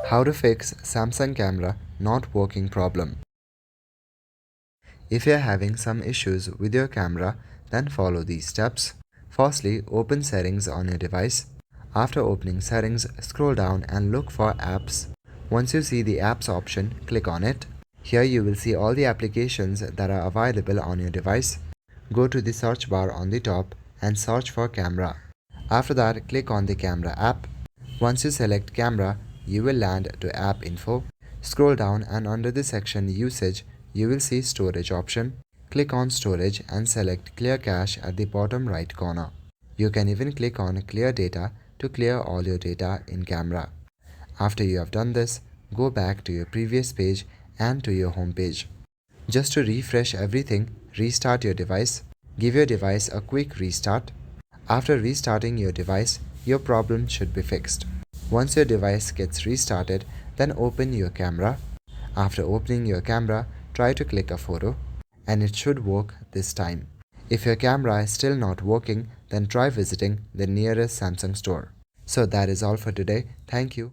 How to fix Samsung camera not working problem. If you are having some issues with your camera, then follow these steps. Firstly, open settings on your device. After opening settings, scroll down and look for apps. Once you see the apps option, click on it. Here you will see all the applications that are available on your device. Go to the search bar on the top and search for camera. After that, click on the camera app. Once you select camera, you will land to app info. Scroll down and under the section usage, you will see storage option. Click on storage and select clear cache at the bottom right corner. You can even click on clear data to clear all your data in camera. After you have done this, go back to your previous page and to your home page. Just to refresh everything, restart your device. Give your device a quick restart. After restarting your device, your problem should be fixed. Once your device gets restarted, then open your camera. After opening your camera, try to click a photo, and it should work this time. If your camera is still not working, then try visiting the nearest Samsung store. So that is all for today. Thank you.